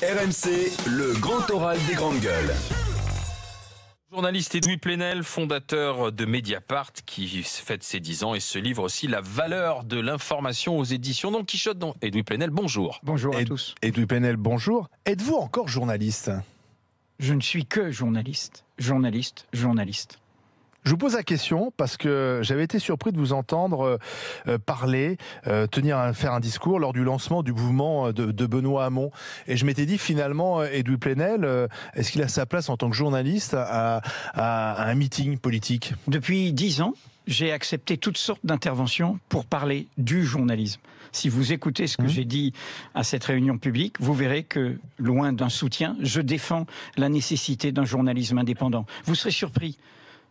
RMC, le grand oral des grandes gueules. Journaliste Edoui Plenel, fondateur de Mediapart, qui fête ses 10 ans et se livre aussi la valeur de l'information aux éditions Don Quichotte. Edoui Plenel, bonjour. Bonjour à tous. Edoui Plenel, bonjour. Êtes-vous encore journaliste ? Je ne suis que journaliste. Journaliste. Je vous pose la question parce que j'avais été surpris de vous entendre parler, faire un discours lors du lancement du mouvement de Benoît Hamon. Et je m'étais dit finalement, Edoui Plenel, est-ce qu'il a sa place en tant que journaliste à un meeting politique ? Depuis 10 ans, j'ai accepté toutes sortes d'interventions pour parler du journalisme. Si vous écoutez ce que j'ai dit à cette réunion publique, vous verrez que, loin d'un soutien, je défends la nécessité d'un journalisme indépendant. Vous serez surpris.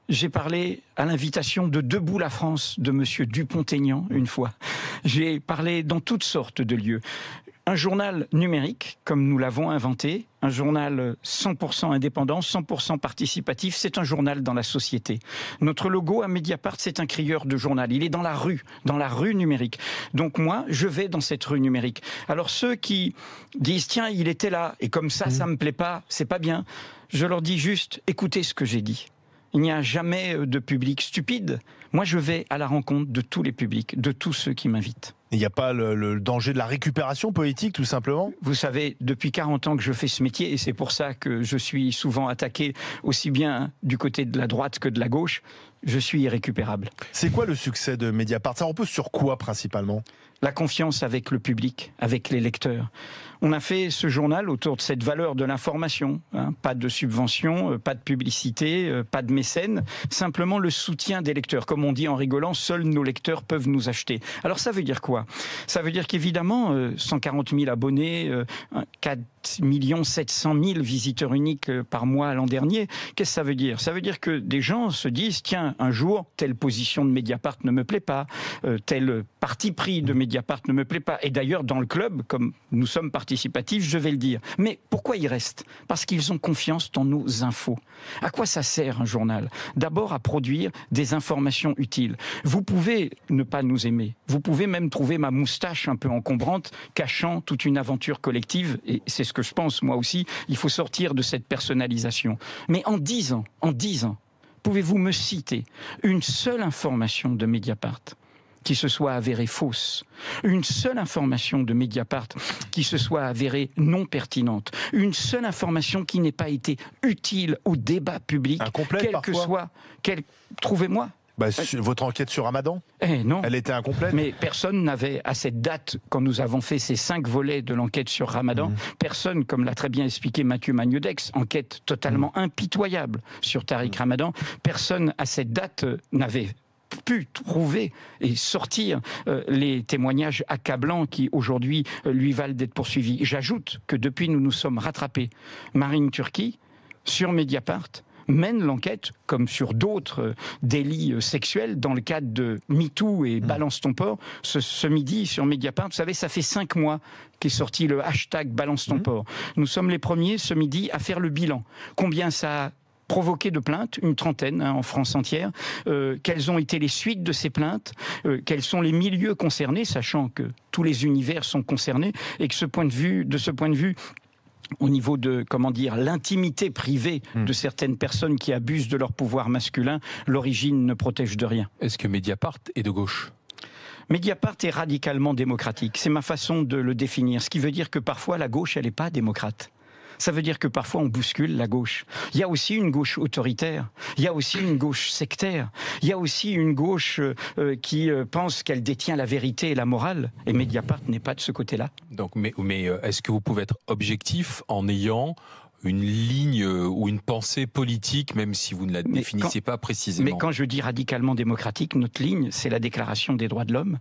J'ai parlé à l'invitation de Debout la France de monsieur Dupont-Aignan une fois. J'ai parlé dans toutes sortes de lieux. Un journal numérique, comme nous l'avons inventé, un journal 100% indépendant, 100% participatif, c'est un journal dans la société. Notre logo à Mediapart, c'est un crieur de journal. Il est dans la rue numérique. Donc moi, je vais dans cette rue numérique. Alors ceux qui disent, tiens, il était là, et comme ça me plaît pas, c'est pas bien, je leur dis juste, écoutez ce que j'ai dit. Il n'y a jamais de public stupide. Moi, je vais à la rencontre de tous les publics, de tous ceux qui m'invitent. Il n'y a pas le danger de la récupération politique, tout simplement ? Vous savez, depuis 40 ans que je fais ce métier, et c'est pour ça que je suis souvent attaqué aussi bien du côté de la droite que de la gauche, je suis irrécupérable. C'est quoi le succès de Mediapart ? Ça repose sur quoi, principalement ? La confiance avec le public, avec les lecteurs. On a fait ce journal autour de cette valeur de l'information. Pas de subvention, pas de publicité, pas de mécène. Simplement le soutien des lecteurs. Comme on dit en rigolant, seuls nos lecteurs peuvent nous acheter. Alors ça veut dire quoi ? Ça veut dire qu'évidemment, 140 000 abonnés, 4 700 000 visiteurs uniques par mois l'an dernier. Qu'est-ce que ça veut dire ? Ça veut dire que des gens se disent, tiens, un jour, telle position de Mediapart ne me plaît pas, tel parti pris de Mediapart ne me plaît pas. Et d'ailleurs, dans le club, comme nous sommes participatifs, je vais le dire. Mais pourquoi ils restent ? Parce qu'ils ont confiance dans nos infos. À quoi ça sert un journal ? D'abord à produire des informations utiles. Vous pouvez ne pas nous aimer. Vous pouvez même trouver ma moustache un peu encombrante, cachant toute une aventure collective. Et c'est ce que je pense, moi aussi. Il faut sortir de cette personnalisation. Mais en 10 ans, pouvez-vous me citer une seule information de Mediapart qui se soit avérée fausse, une seule information de Mediapart qui se soit avérée non pertinente, une seule information qui n'ait pas été utile au débat public, incomplète parfois. Trouvez-moi. Votre enquête sur Ramadan ? Non. Elle était incomplète ? Mais personne n'avait, à cette date, quand nous avons fait ces 5 volets de l'enquête sur Ramadan, personne, comme l'a très bien expliqué Mathieu Magnodex, enquête totalement impitoyable sur Tariq Ramadan, personne, à cette date, n'avait pu trouver et sortir les témoignages accablants qui aujourd'hui lui valent d'être poursuivis. J'ajoute que depuis nous nous sommes rattrapés. Marine Turki, sur Mediapart, mène l'enquête, comme sur d'autres délits sexuels, dans le cadre de MeToo et Balance ton porc. Ce midi, sur Mediapart, vous savez, ça fait 5 mois qu'est sorti le hashtag Balance ton porc. Nous sommes les premiers, ce midi, à faire le bilan. Combien ça a provoqué de plaintes, une trentaine en France entière. Quelles ont été les suites de ces plaintes ? Quels sont les milieux concernés, sachant que tous les univers sont concernés, et que de ce point de vue, au niveau de, l'intimité privée de certaines personnes qui abusent de leur pouvoir masculin, l'origine ne protège de rien. Est-ce que Mediapart est de gauche ? Mediapart est radicalement démocratique. C'est ma façon de le définir. Ce qui veut dire que parfois la gauche, elle n'est pas démocrate. Ça veut dire que parfois on bouscule la gauche. Il y a aussi une gauche autoritaire, il y a aussi une gauche sectaire, il y a aussi une gauche qui pense qu'elle détient la vérité et la morale, et Mediapart n'est pas de ce côté-là. Donc, mais est-ce que vous pouvez être objectif en ayant une ligne ou une pensée politique, même si vous ne la définissez pas précisément ? Mais quand je dis radicalement démocratique, notre ligne, c'est la Déclaration des droits de l'homme.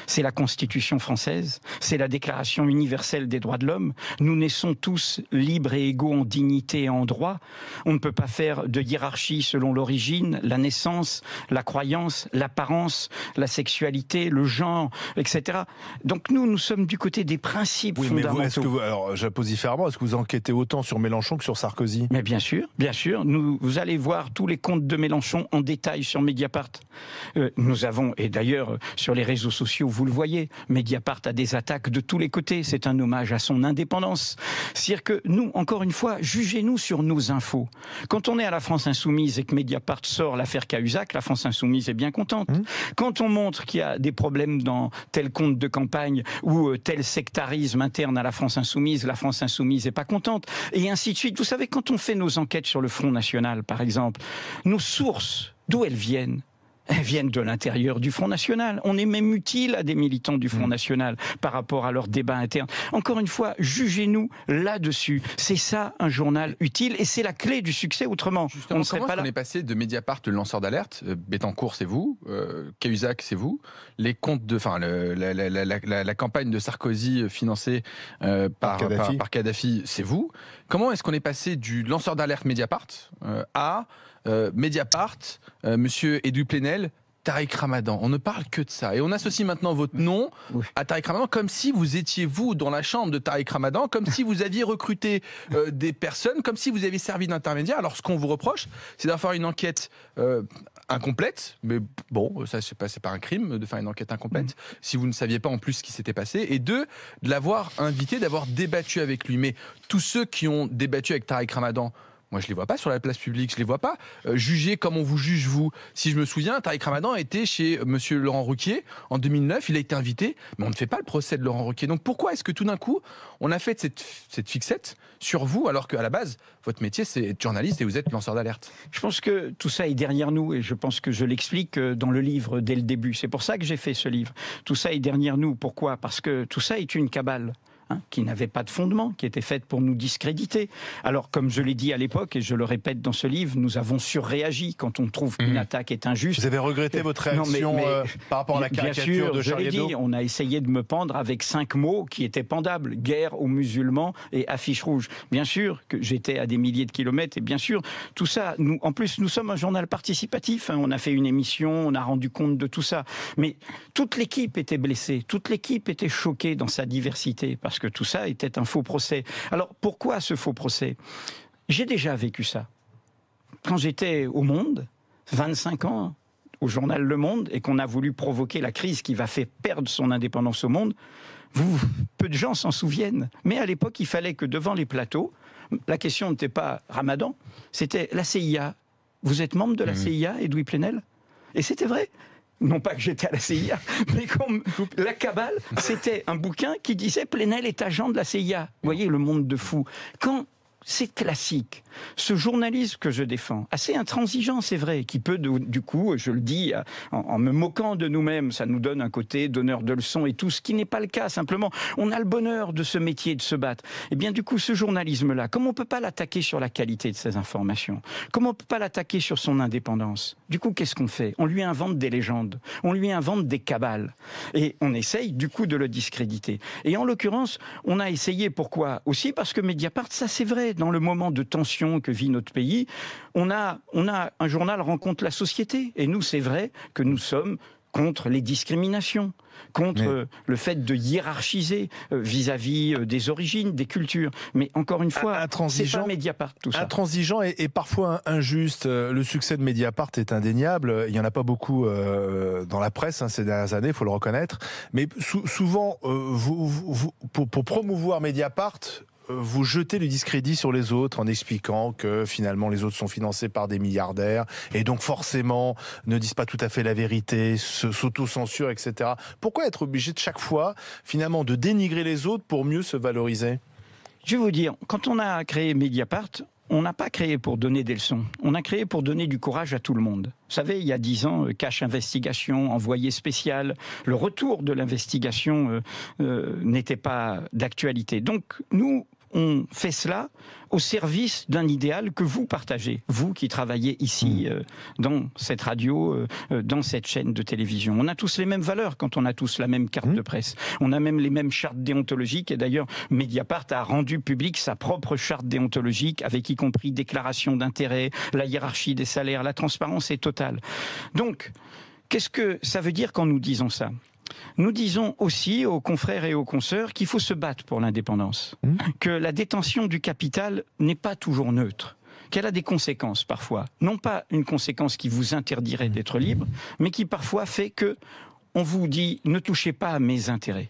C'est la Constitution française, c'est la Déclaration universelle des droits de l'homme. Nous naissons tous libres et égaux en dignité et en droit. On ne peut pas faire de hiérarchie selon l'origine, la naissance, la croyance, l'apparence, la sexualité, le genre, etc. Donc nous sommes du côté des principes fondamentaux. Alors, je pose différemment, est-ce que vous enquêtez autant sur Mélenchon que sur Sarkozy ? Mais bien sûr. Vous allez voir tous les comptes de Mélenchon en détail sur Mediapart. Nous avons, et d'ailleurs sur les réseaux sociaux, sociaux, vous le voyez. Mediapart a des attaques de tous les côtés. C'est un hommage à son indépendance. C'est-à-dire que nous, encore une fois, jugez-nous sur nos infos. Quand on est à la France Insoumise et que Mediapart sort l'affaire Cahuzac, la France Insoumise est bien contente. Quand on montre qu'il y a des problèmes dans tel compte de campagne ou tel sectarisme interne à la France Insoumise n'est pas contente. Et ainsi de suite. Vous savez, quand on fait nos enquêtes sur le Front National, par exemple, nos sources, d'où elles viennent de l'intérieur du Front National. On est même utile à des militants du Front National par rapport à leurs débats internes. Encore une fois, jugez-nous là-dessus. C'est ça un journal utile et c'est la clé du succès. Autrement, justement, on ne serait pas là. On est passé de Mediapart, le lanceur d'alerte, Bettencourt, c'est vous, Cahuzac, c'est vous, les comptes de, enfin, la campagne de Sarkozy financée par Kadhafi, c'est vous. Comment est-ce qu'on est passé du lanceur d'alerte Mediapart à Mediapart, Monsieur Edoui Plenel, Tariq Ramadan? On ne parle que de ça. Et on associe maintenant votre nom à Tariq Ramadan comme si vous étiez, vous, dans la chambre de Tariq Ramadan, comme si vous aviez recruté des personnes, comme si vous aviez servi d'intermédiaire. Alors, ce qu'on vous reproche, c'est d'avoir une enquête incomplète. Mais bon, ça, je sais pas, c'est pas un crime de faire une enquête incomplète, si vous ne saviez pas en plus ce qui s'était passé. Et deux, de l'avoir invité, d'avoir débattu avec lui. Mais tous ceux qui ont débattu avec Tariq Ramadan, moi, je ne les vois pas sur la place publique, je ne les vois pas juger comme on vous juge, vous. Si je me souviens, Tariq Ramadan était chez monsieur Laurent Ruquier en 2009, il a été invité, mais on ne fait pas le procès de Laurent Ruquier. Donc pourquoi est-ce que tout d'un coup, on a fait cette fixette sur vous, alors qu'à la base, votre métier, c'est être journaliste et vous êtes lanceur d'alerte? Je pense que tout ça est derrière nous et je pense que je l'explique dans le livre dès le début. C'est pour ça que j'ai fait ce livre. Tout ça est derrière nous. Pourquoi? Parce que tout ça est une cabale. Qui n'avait pas de fondement, qui était faite pour nous discréditer. Alors, comme je l'ai dit à l'époque, et je le répète dans ce livre, nous avons surréagi quand on trouve qu'une attaque est injuste. Vous avez regretté votre réaction par rapport à la caricature de Charlie Hebdo? Bien sûr, je l'ai dit, on a essayé de me pendre avec 5 mots qui étaient pendables. Guerre aux musulmans et affiche rouge. Bien sûr que j'étais à des milliers de kilomètres, et bien sûr, tout ça, en plus, nous sommes un journal participatif, on a fait une émission, on a rendu compte de tout ça. Mais toute l'équipe était blessée, toute l'équipe était choquée dans sa diversité, parce que tout ça était un faux procès. Alors, pourquoi ce faux procès? J'ai déjà vécu ça. Quand j'étais au Monde, 25 ans, au journal Le Monde, et qu'on a voulu provoquer la crise qui va faire perdre son indépendance au Monde, peu de gens s'en souviennent. Mais à l'époque, il fallait que devant les plateaux, la question n'était pas Ramadan, c'était la CIA. Vous êtes membre de la CIA, Edoui Plenel? Et c'était vrai. Non pas que j'étais à la CIA, mais comme la cabale, c'était un bouquin qui disait Plenel est agent de la CIA. Vous voyez le monde de fou. Quand c'est classique, ce journalisme que je défends, assez intransigeant, c'est vrai, qui peut du coup, je le dis en me moquant de nous-mêmes, ça nous donne un côté donneur de leçons et tout, ce qui n'est pas le cas. Simplement, on a le bonheur de ce métier, de se battre. Et bien du coup, ce journalisme-là, comment on peut pas l'attaquer sur la qualité de ses informations? Comment on peut pas l'attaquer sur son indépendance? Du coup, qu'est-ce qu'on fait? On lui invente des légendes, on lui invente des cabales, et on essaye du coup de le discréditer. Et en l'occurrence, on a essayé, pourquoi? Aussi parce que Mediapart, ça c'est vrai, dans le moment de tension que vit notre pays, on a un journal rencontre la société. Et nous, c'est vrai que nous sommes contre les discriminations, contre le fait de hiérarchiser vis-à-vis des origines, des cultures. Mais encore une fois, c'est pas Mediapart tout ça. Intransigeant et parfois injuste. Le succès de Mediapart est indéniable. Il n'y en a pas beaucoup dans la presse ces dernières années, il faut le reconnaître. Mais souvent, pour promouvoir Mediapart, vous jetez le discrédit sur les autres en expliquant que finalement les autres sont financés par des milliardaires et donc forcément ne disent pas tout à fait la vérité, s'auto-censurent, etc. Pourquoi être obligé de chaque fois finalement de dénigrer les autres pour mieux se valoriser? Je vais vous dire, quand on a créé Mediapart, on n'a pas créé pour donner des leçons. On a créé pour donner du courage à tout le monde. Vous savez, il y a 10 ans, Cache Investigation, Envoyé spécial, le retour de l'investigation n'était pas d'actualité. Donc, nous, on fait cela au service d'un idéal que vous partagez, vous qui travaillez ici, dans cette radio, dans cette chaîne de télévision. On a tous les mêmes valeurs quand on a tous la même carte de presse. On a même les mêmes chartes déontologiques, et d'ailleurs, Mediapart a rendu public sa propre charte déontologique, avec y compris déclaration d'intérêt, la hiérarchie des salaires, la transparence est totale. Donc, qu'est-ce que ça veut dire quand nous disons ça ? Nous disons aussi aux confrères et aux consoeurs qu'il faut se battre pour l'indépendance, que la détention du capital n'est pas toujours neutre, qu'elle a des conséquences parfois. Non pas une conséquence qui vous interdirait d'être libre, mais qui parfois fait que on vous dit ne touchez pas à mes intérêts.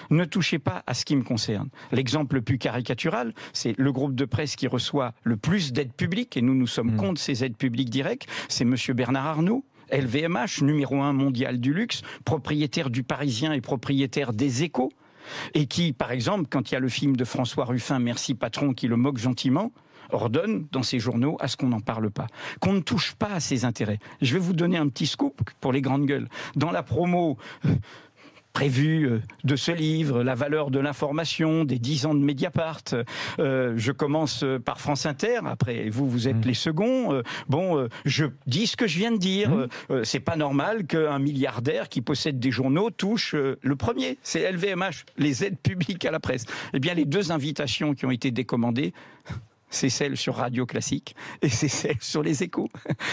Ne touchez pas à ce qui me concerne. L'exemple le plus caricatural, c'est le groupe de presse qui reçoit le plus d'aides publiques, et nous sommes contre ces aides publiques directes, c'est monsieur Bernard Arnault, LVMH, numéro 1 mondial du luxe, propriétaire du Parisien et propriétaire des Échos, et qui, par exemple, quand il y a le film de François Ruffin, Merci Patron, qui le moque gentiment, ordonne dans ses journaux à ce qu'on n'en parle pas, qu'on ne touche pas à ses intérêts. Je vais vous donner un petit scoop pour les grandes gueules. Dans la promo prévu de ce livre, La valeur de l'information, des 10 ans de Mediapart. Je commence par France Inter, après vous êtes les seconds. Je dis ce que je viens de dire. C'est pas normal qu'un milliardaire qui possède des journaux touche le premier. C'est LVMH, les aides publiques à la presse. Eh bien, les 2 invitations qui ont été décommandées, c'est celle sur Radio Classique et c'est celle sur les Échos.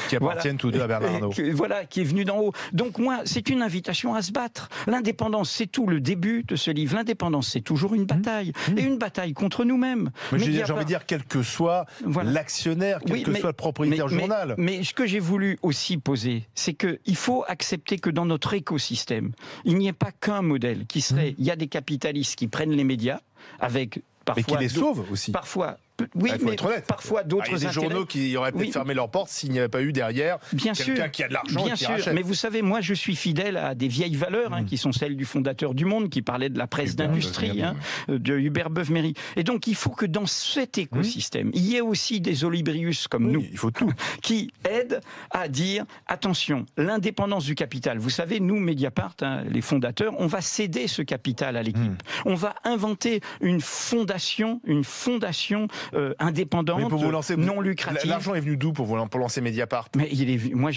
Qui appartiennent tous deux à Bernard Arnault. Voilà, qui est venu d'en haut. Donc moi, c'est une invitation à se battre. L'indépendance, c'est tout le début de ce livre. L'indépendance, c'est toujours une bataille. Et une bataille contre nous-mêmes. J'ai envie de dire, quel que soit l'actionnaire, quel que soit le propriétaire du journal. Mais ce que j'ai voulu aussi poser, c'est qu'il faut accepter que dans notre écosystème, il n'y ait pas qu'un modèle qui serait... Il y a des capitalistes qui prennent les médias avec... Mais qui les sauvent aussi. Parfois... Oui, mais parfois d'autres intérêts. Il y a des journaux qui auraient peut-être fermé leurs portes s'il n'y avait pas eu derrière quelqu'un qui a de l'argent et qui rachète. Mais vous savez, moi je suis fidèle à des vieilles valeurs qui sont celles du fondateur du Monde, qui parlait de la presse d'industrie, de Hubert Beuve-Méry. Et donc il faut que dans cet écosystème, il y ait aussi des Olibrius comme nous, il faut tout, qui aident à dire attention, l'indépendance du capital. Vous savez, nous, Mediapart, les fondateurs, on va céder ce capital à l'équipe. On va inventer une fondation indépendante, non lucrative. L'argent est venu d'où pour lancer Mediapart? Mais moi,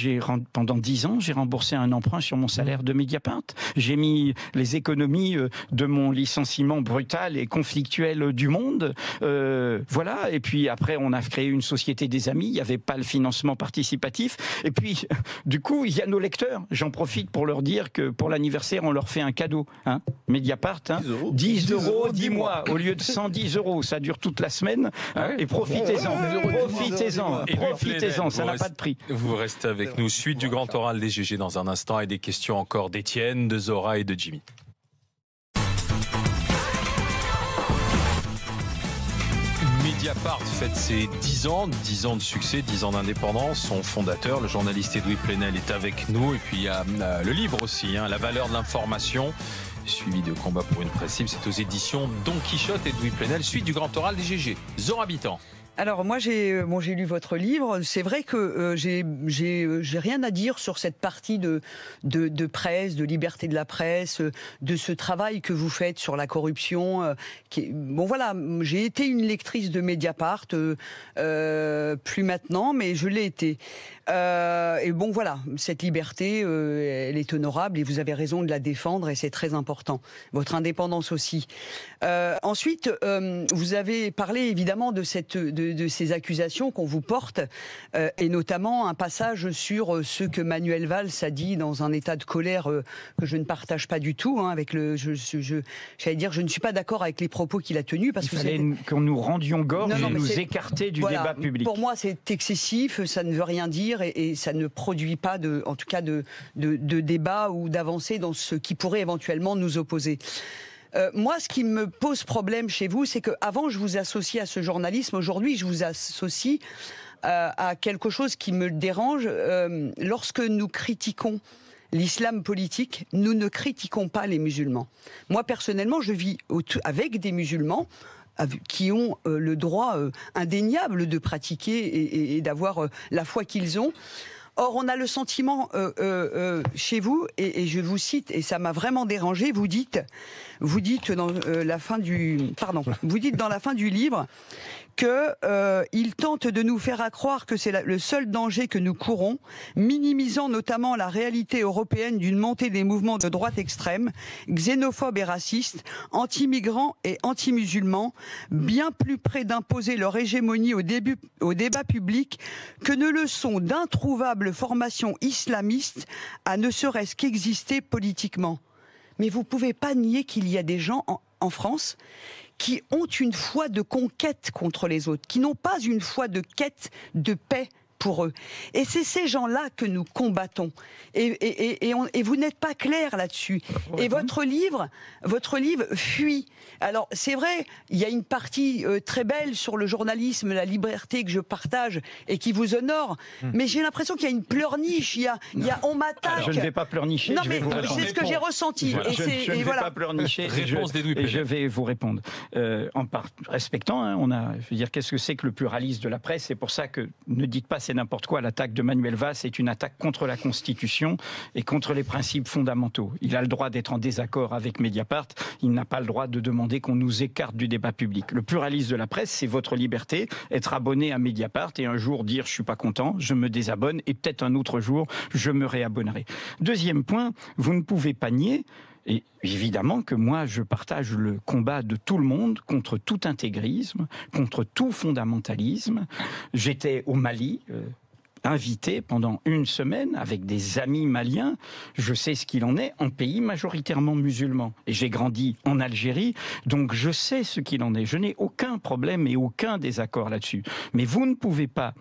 pendant 10 ans, j'ai remboursé un emprunt sur mon salaire de Mediapart. J'ai mis les économies de mon licenciement brutal et conflictuel du Monde. Voilà. Et puis après, on a créé une société des amis. Il n'y avait pas le financement participatif. Et puis, du coup, il y a nos lecteurs. J'en profite pour leur dire que pour l'anniversaire, on leur fait un cadeau. Mediapart, 10 euros, 10 mois, au lieu de 110 euros. Ça dure toute la semaine. Et profitez-en, ça n'a pas de prix. Vous restez avec nous. Suite du grand oral des GG dans un instant et des questions encore d'Étienne, de Zora et de Jimmy. Mediapart fête ses 10 ans de succès, 10 ans d'indépendance. Son fondateur, le journaliste Edoui Plenel, est avec nous. Et puis il y a le livre aussi, La valeur de l'information, suivi de Combat pour une presse libre. C'est aux éditions Don Quichotte et Edoui Plenel, suite du grand oral des GG. Zora Habitant. Alors moi j'ai lu votre livre. C'est vrai que j'ai rien à dire sur cette partie de presse, de liberté de la presse, de ce travail que vous faites sur la corruption. J'ai été une lectrice de Mediapart, plus maintenant, mais je l'ai été. Cette liberté, elle est honorable et vous avez raison de la défendre et c'est très important. Votre indépendance aussi. Ensuite, vous avez parlé évidemment de ces accusations qu'on vous porte et notamment un passage sur ce que Manuel Valls a dit dans un état de colère que je ne partage pas du tout. J'allais dire, je ne suis pas d'accord avec les propos qu'il a tenus parce qu'il fallait qu'on nous rendions gorge et nous écarter du débat public. Pour moi, c'est excessif. Ça ne veut rien dire. Et ça ne produit pas de débat ou d'avancée dans ce qui pourrait éventuellement nous opposer. Moi, ce qui me pose problème chez vous, c'est qu'avant, je vous associais à ce journalisme. Aujourd'hui, je vous associe à quelque chose qui me dérange. Lorsque nous critiquons l'islam politique, nous ne critiquons pas les musulmans. Moi, personnellement, je vis avec des musulmans qui ont le droit indéniable de pratiquer et d'avoir la foi qu'ils ont. Or, on a le sentiment chez vous, et je vous cite, et ça m'a vraiment dérangé, vous dites dans la fin du livre qu'il tente de nous faire croire que c'est le seul danger que nous courons, minimisant notamment la réalité européenne d'une montée des mouvements de droite extrême, xénophobes et racistes, anti-migrants et anti-musulmans, bien plus près d'imposer leur hégémonie au débat public que ne le sont d'introuvables formations islamistes à ne serait-ce qu'exister politiquement. Mais vous ne pouvez pas nier qu'il y a des gens en France qui ont une foi de conquête contre les autres, qui n'ont pas une foi de quête de paix pour eux. Et c'est ces gens-là que nous combattons. Et vous n'êtes pas clair là-dessus. Et votre livre fuit. Alors, c'est vrai, il y a une partie très belle sur le journalisme, la liberté que je partage et qui vous honore, mais j'ai l'impression qu'il y a une pleurniche, on m'attaque. Alors, je ne vais pas pleurnicher. Non, mais c'est ce que j'ai ressenti. Voilà. Je ne vais pas pleurnicher. Je vais vous répondre. Respectant, je veux dire, qu'est-ce que c'est que le pluralisme de la presse? C'est pour ça que ne dites pas c'est n'importe quoi. L'attaque de Manuel Valls est une attaque contre la Constitution et contre les principes fondamentaux. Il a le droit d'être en désaccord avec Mediapart. Il n'a pas le droit de demander qu'on nous écarte du débat public. Le pluralisme de la presse, c'est votre liberté, être abonné à Mediapart et un jour dire je suis pas content, je me désabonne et peut-être un autre jour je me réabonnerai. Deuxième point, vous ne pouvez pas nier. Et évidemment que moi, je partage le combat de tout le monde contre tout intégrisme, contre tout fondamentalisme. J'étais au Mali, invité pendant une semaine avec des amis maliens. Je sais ce qu'il en est en pays majoritairement musulman. Et j'ai grandi en Algérie, donc je sais ce qu'il en est. Je n'ai aucun problème et aucun désaccord là-dessus. Mais vous ne pouvez pas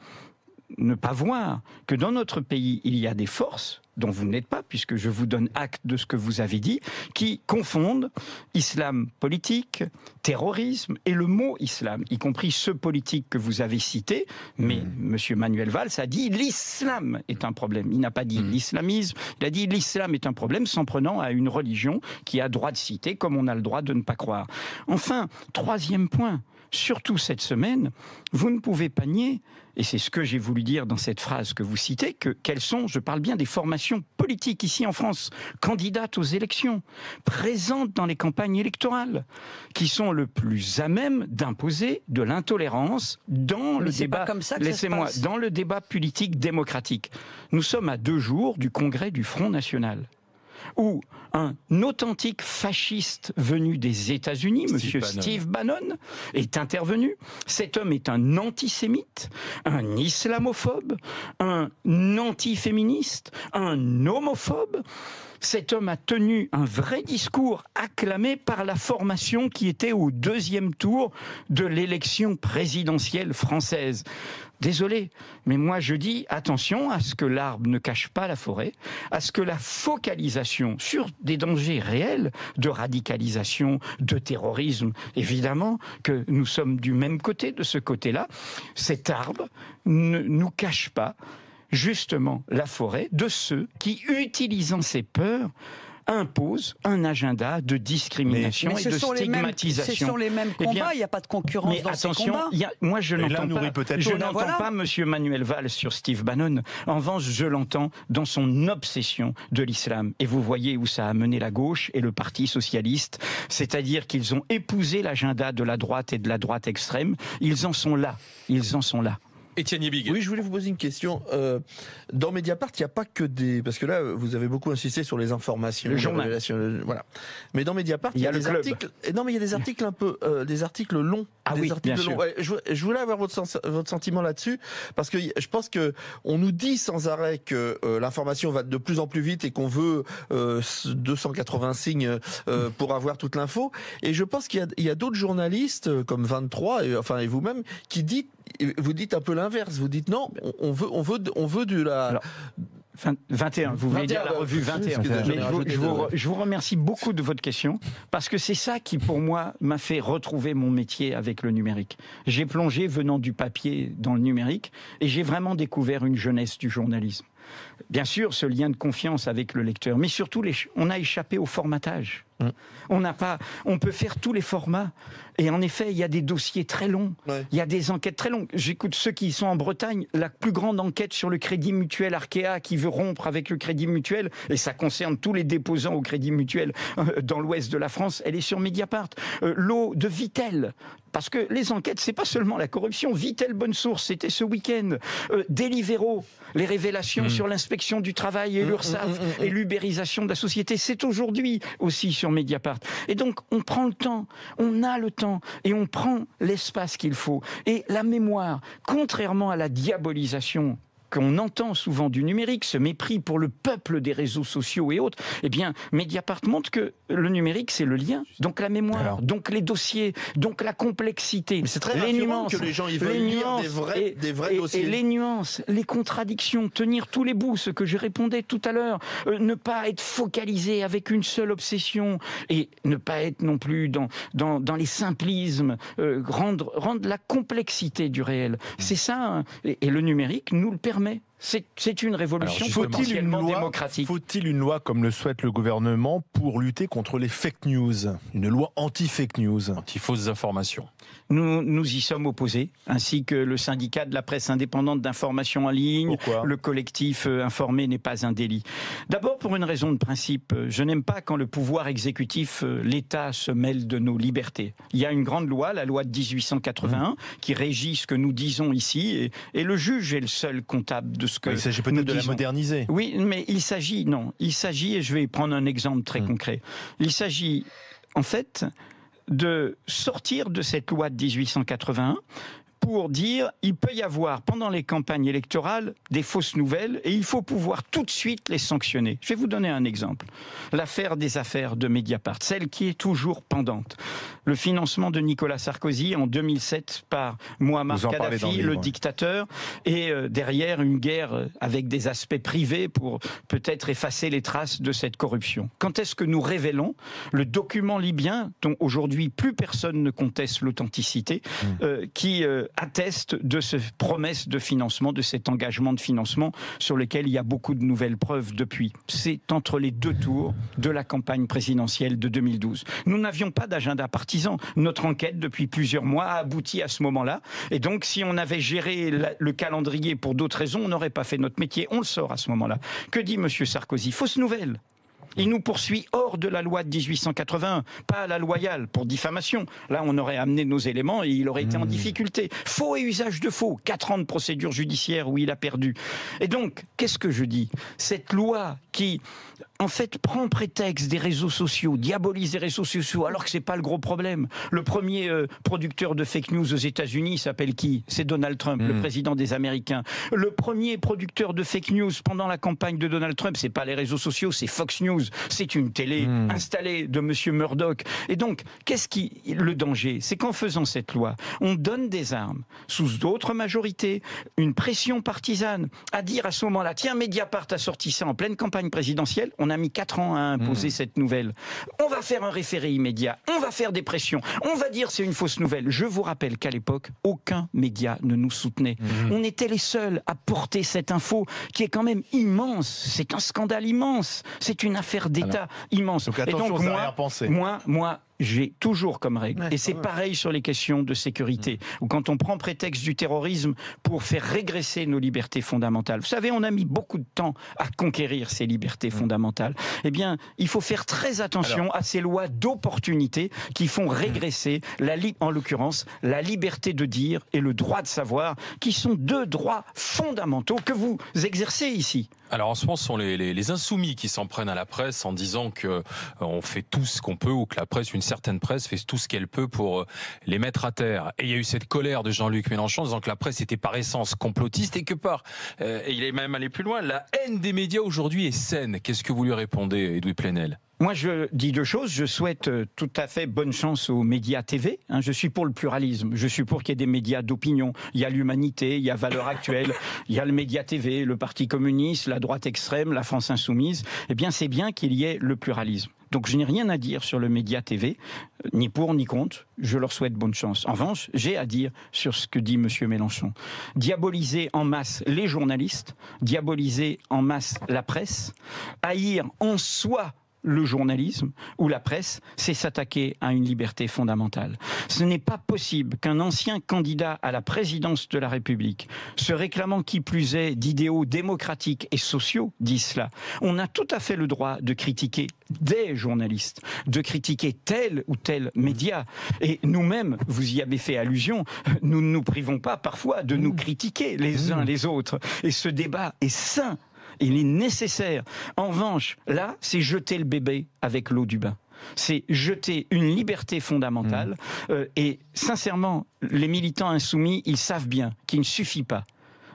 ne pas voir que dans notre pays, il y a des forces dont vous n'êtes pas, puisque je vous donne acte de ce que vous avez dit, qui confondent islam politique, terrorisme et le mot islam, y compris ce politique que vous avez cité. Mais M. Manuel Valls a dit l'islam est un problème. Il n'a pas dit l'islamisme, il a dit l'islam est un problème, s'en prenant à une religion qui a droit de citer comme on a le droit de ne pas croire. Enfin, troisième point, surtout cette semaine, vous ne pouvez pas nier, et c'est ce que j'ai voulu dire dans cette phrase que vous citez, quelles sont, je parle bien des formations politiques ici en France, candidates aux élections, présentes dans les campagnes électorales, qui sont le plus à même d'imposer de l'intolérance dans le débat. Laissez-moi, dans le débat politique démocratique. Nous sommes à 2 jours du congrès du Front National, où un authentique fasciste venu des États-Unis, M. Steve Bannon, est intervenu. Cet homme est un antisémite, un islamophobe, un antiféministe, un homophobe. Cet homme a tenu un vrai discours acclamé par la formation qui était au 2e tour de l'élection présidentielle française. Désolé, mais moi je dis attention à ce que l'arbre ne cache pas la forêt, à ce que la focalisation sur des dangers réels de radicalisation, de terrorisme, évidemment que nous sommes du même côté de ce côté-là, cet arbre ne nous cache pas justement la forêt de ceux qui, utilisant ces peurs, impose un agenda de discrimination et de stigmatisation. Ce sont les mêmes combats, il n'y a pas de concurrence dans ces combats. Moi, je n'entends pas M. Manuel Valls sur Steve Bannon. En revanche, je l'entends dans son obsession de l'islam. Et vous voyez où ça a mené la gauche et le Parti socialiste. C'est-à-dire qu'ils ont épousé l'agenda de la droite et de la droite extrême. Ils en sont là. Ils en sont là. Étienne Yebig. Oui, je voulais vous poser une question. Dans Mediapart, il n'y a pas que des... Parce que là, vous avez beaucoup insisté sur les informations. Le journal. Voilà. Mais dans Mediapart, il y a des articles... Non, mais il y a des articles un peu... des articles longs. Ah oui, bien sûr. Ouais, je voulais avoir votre sentiment là-dessus, parce que je pense qu'on nous dit sans arrêt que l'information va de plus en plus vite et qu'on veut 280 signes pour avoir toute l'info. Et je pense qu'il y a d'autres journalistes, comme 23, et vous-même, vous dites un peu l'inverse. Vous dites non, on veut de la... Alors, 21, vous voulez dire la revue 21. Mais je vous remercie beaucoup de votre question, parce que c'est ça qui, pour moi, m'a fait retrouver mon métier avec le numérique. J'ai plongé, venant du papier, dans le numérique, et j'ai vraiment découvert une jeunesse du journalisme. Bien sûr, ce lien de confiance avec le lecteur, mais surtout, on a échappé au formatage. On peut faire tous les formats. Et en effet, il y a des dossiers très longs. Ouais. Il y a des enquêtes très longues. J'écoute ceux qui sont en Bretagne. La plus grande enquête sur le Crédit Mutuel Arkea qui veut rompre avec le Crédit Mutuel, et ça concerne tous les déposants au Crédit Mutuel dans l'ouest de la France, elle est sur Mediapart. L'eau de Vittel. Parce que les enquêtes, c'est pas seulement la corruption. Vittel Bonne Source, c'était ce week-end. Deliveroo, les révélations sur l'inspection du travail et l'URSSAF et l'ubérisation de la société, c'est aujourd'hui aussi sur Mediapart. Et donc, on prend le temps, on a le temps, et on prend l'espace qu'il faut. Et la mémoire, contrairement à la diabolisation qu'on entend souvent du numérique, ce mépris pour le peuple des réseaux sociaux et autres, eh bien, Mediapart montre que le numérique, c'est le lien, donc la mémoire, donc les dossiers, donc la complexité, mais c'est très les nuances, que les gens ils veulent lire des vrais dossiers. Et les nuances, les contradictions, tenir tous les bouts, ce que je répondais tout à l'heure, ne pas être focalisé avec une seule obsession et ne pas être non plus dans les simplismes, rendre la complexité du réel. C'est ça, hein, et le numérique nous le permet. C'est une révolution potentiellement démocratique. Faut-il une loi comme le souhaite le gouvernement pour lutter contre les fake news? Une loi anti-fake news? Anti-fausses informations. Nous y sommes opposés, ainsi que le syndicat de la presse indépendante d'information en ligne. Pourquoi ? Le collectif Informé n'est pas un délit. D'abord pour une raison de principe. Je n'aime pas quand le pouvoir exécutif, l'État se mêle de nos libertés. Il y a une grande loi, la loi de 1881, qui régit ce que nous disons ici, et le juge est le seul comptable de ce que il s'agit peut-être de la moderniser. Oui, mais il s'agit, et je vais prendre un exemple très concret. Il s'agit, en fait, de sortir de cette loi de 1881 pour dire il peut y avoir pendant les campagnes électorales des fausses nouvelles et il faut pouvoir tout de suite les sanctionner. Je vais vous donner un exemple. L'affaire des affaires de Mediapart, celle qui est toujours pendante. Le financement de Nicolas Sarkozy en 2007 par Mouammar Kadhafi, le dictateur, et derrière une guerre avec des aspects privés pour peut-être effacer les traces de cette corruption. Quand est-ce que nous révélons le document libyen dont aujourd'hui plus personne ne conteste l'authenticité, qui atteste de cette promesse de financement, de cet engagement de financement sur lequel il y a beaucoup de nouvelles preuves depuis. C'est entre les deux tours de la campagne présidentielle de 2012. Nous n'avions pas d'agenda partisan. Notre enquête, depuis plusieurs mois, a abouti à ce moment-là. Et donc, si on avait géré le calendrier pour d'autres raisons, on n'aurait pas fait notre métier. On le sort à ce moment-là. Que dit M. Sarkozy? Fausse nouvelle. Il nous poursuit hors de la loi de 1881, pas à la loyale pour diffamation. Là, on aurait amené nos éléments et il aurait été en difficulté. Faux et usage de faux, 4 ans de procédure judiciaire où il a perdu. Et donc, qu'est-ce que je dis? Cette loi qui, en fait, prend prétexte des réseaux sociaux, diabolise les réseaux sociaux, alors que c'est pas le gros problème. Le premier producteur de fake news aux États-Unis s'appelle qui? C'est Donald Trump, le président des Américains. Le premier producteur de fake news pendant la campagne de Donald Trump, c'est pas les réseaux sociaux, c'est Fox News. C'est une télé installée de Monsieur Murdoch. Et donc, le danger? C'est qu'en faisant cette loi, on donne des armes, sous d'autres majorités, une pression partisane, à dire à ce moment-là, tiens, Mediapart a sorti ça en pleine campagne présidentielle, on a mis 4 ans à imposer cette nouvelle. On va faire un référé immédiat, on va faire des pressions, on va dire c'est une fausse nouvelle. Je vous rappelle qu'à l'époque, aucun média ne nous soutenait. On était les seuls à porter cette info, qui est quand même immense. C'est un scandale immense. C'est une affaire d'État immense. Donc attention, et donc, rien penser. Moi, j'ai toujours comme règle, et c'est pareil sur les questions de sécurité, ou quand on prend prétexte du terrorisme pour faire régresser nos libertés fondamentales. Vous savez, on a mis beaucoup de temps à conquérir ces libertés fondamentales. Eh bien, il faut faire très attention à ces lois d'opportunité qui font régresser, en l'occurrence, la liberté de dire et le droit de savoir, qui sont 2 droits fondamentaux que vous exercez ici. Alors en ce moment, ce sont les insoumis qui s'en prennent à la presse en disant que on fait tout ce qu'on peut, ou que la presse, une certaine presse, fait tout ce qu'elle peut pour les mettre à terre. Et il y a eu cette colère de Jean-Luc Mélenchon en disant que la presse était par essence complotiste et que et il est même allé plus loin, la haine des médias aujourd'hui est saine. Qu'est-ce que vous lui répondez, Edoui Plenel? Moi, je dis 2 choses. Je souhaite tout à fait bonne chance aux médias TV. Je suis pour le pluralisme. Je suis pour qu'il y ait des médias d'opinion. Il y a l'Humanité, il y a Valeurs Actuelles, il y a le Média TV, le Parti communiste, la droite extrême, la France insoumise. Eh bien, c'est bien qu'il y ait le pluralisme. Donc, je n'ai rien à dire sur le Média TV, ni pour ni contre. Je leur souhaite bonne chance. En revanche, j'ai à dire sur ce que dit M. Mélenchon. Diaboliser en masse les journalistes, diaboliser en masse la presse, haïr en soi le journalisme ou la presse, c'est s'attaquer à une liberté fondamentale. Ce n'est pas possible qu'un ancien candidat à la présidence de la République, se réclamant qui plus est d'idéaux démocratiques et sociaux, dise cela. On a tout à fait le droit de critiquer des journalistes, de critiquer tel ou tel média. Et nous-mêmes, vous y avez fait allusion, nous ne nous privons pas parfois de nous critiquer les uns les autres. Et ce débat est sain. Il est nécessaire. En revanche, là, c'est jeter le bébé avec l'eau du bain. C'est jeter une liberté fondamentale. Et sincèrement, les militants insoumis, ils savent bien qu'il ne suffit pas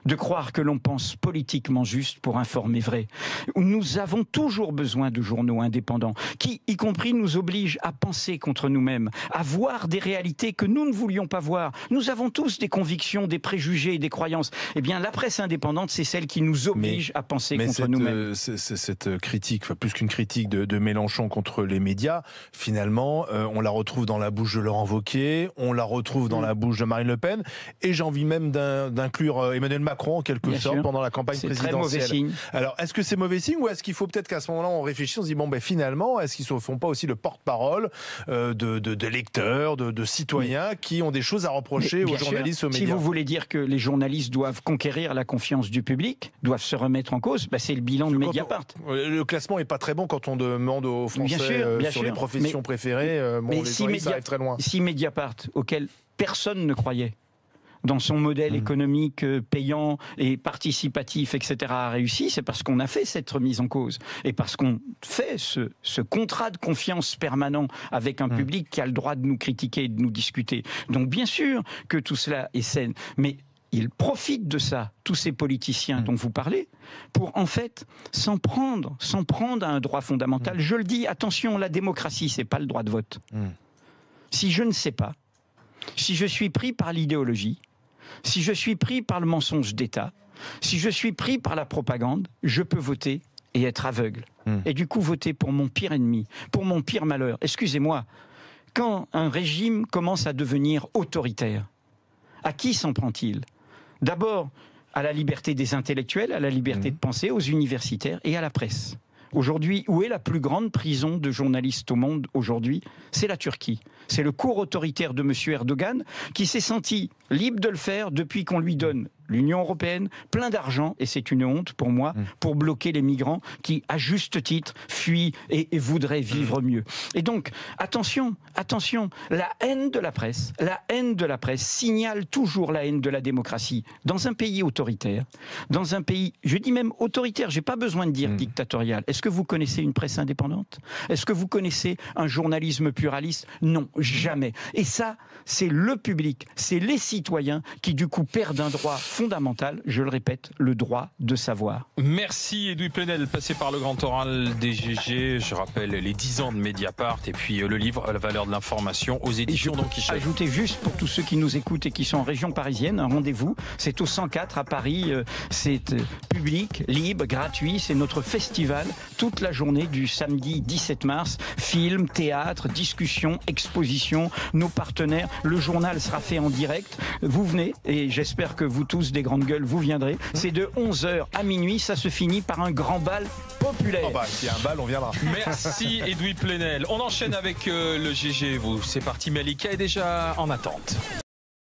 de croire que l'on pense politiquement juste pour informer vrai. Nous avons toujours besoin de journaux indépendants qui, y compris, nous obligent à penser contre nous-mêmes, à voir des réalités que nous ne voulions pas voir. Nous avons tous des convictions, des préjugés, des croyances. Eh bien, la presse indépendante, c'est celle qui nous oblige à penser contre nous-mêmes. Cette critique, enfin, plus qu'une critique de Mélenchon contre les médias, finalement, on la retrouve dans la bouche de Laurent Wauquiez, on la retrouve dans la bouche de Marine Le Pen, et j'ai envie même d'inclure Emmanuel Macron en quelque sorte pendant la campagne présidentielle. C'est très mauvais signe. Alors, est-ce que c'est mauvais signe ou est-ce qu'il faut peut-être qu'à ce moment-là on réfléchisse, on se dit bon ben finalement, est-ce qu'ils ne font pas aussi le porte-parole de lecteurs, de citoyens qui ont des choses à reprocher aux journalistes, aux médias? Si vous voulez dire que les journalistes doivent conquérir la confiance du public, doivent se remettre en cause, c'est le bilan de Mediapart. Le classement est pas très bon quand on demande aux Français sur les professions préférées. Les journalistes arrivent très loin. Si Mediapart, auquel personne ne croyait, dans son modèle économique payant et participatif, etc., a réussi, c'est parce qu'on a fait cette remise en cause. Et parce qu'on fait ce contrat de confiance permanent avec un public qui a le droit de nous critiquer et de nous discuter. Donc bien sûr que tout cela est sain. Mais ils profitent de ça, tous ces politiciens dont vous parlez, pour en fait s'en prendre à un droit fondamental. Je le dis, attention, la démocratie, c'est pas le droit de vote. Si je ne sais pas, si je suis pris par l'idéologie, si je suis pris par le mensonge d'État, si je suis pris par la propagande, je peux voter et être aveugle. Et du coup, voter pour mon pire ennemi, pour mon pire malheur. Excusez-moi, quand un régime commence à devenir autoritaire, à qui s'en prend-il ? D'abord, à la liberté des intellectuels, à la liberté de penser, aux universitaires et à la presse. Aujourd'hui, où est la plus grande prison de journalistes au monde aujourd'hui ? C'est la Turquie. C'est le cours autoritaire de M. Erdogan qui s'est senti libre de le faire depuis qu'on lui donne, l'Union européenne, plein d'argent, et c'est une honte pour moi, pour bloquer les migrants qui, à juste titre, fuient et voudraient vivre mieux. Et donc, attention, la haine de la presse signale toujours la haine de la démocratie. Dans un pays autoritaire, dans un pays, je dis même autoritaire, j'ai pas besoin de dire dictatorial. Est-ce que vous connaissez une presse indépendante ? Est-ce que vous connaissez un journalisme pluraliste ? Non, jamais. Et ça, c'est le public, c'est les citoyens qui du coup perdent un droit fondamental, je le répète, le droit de savoir. Merci Edoui Plenel, passé par le Grand Oral des GG. Je rappelle les 10 ans de Mediapart et puis le livre La valeur de l'information aux éditions Don Quichotte. Ajoutez juste pour tous ceux qui nous écoutent et qui sont en région parisienne, un rendez-vous, c'est au 104 à Paris, c'est public, libre, gratuit, c'est notre festival toute la journée du samedi 17 mars, films, théâtre, discussions, expositions, nos partenaires, le journal sera fait en direct, vous venez et j'espère que vous tous des grandes gueules, vous viendrez. C'est de 11h à minuit, ça se finit par un grand bal populaire. Oh bah, s'il y a un bal, on viendra. Merci Edoui Plenel. On enchaîne avec le GG, vous. C'est parti, Malika est déjà en attente.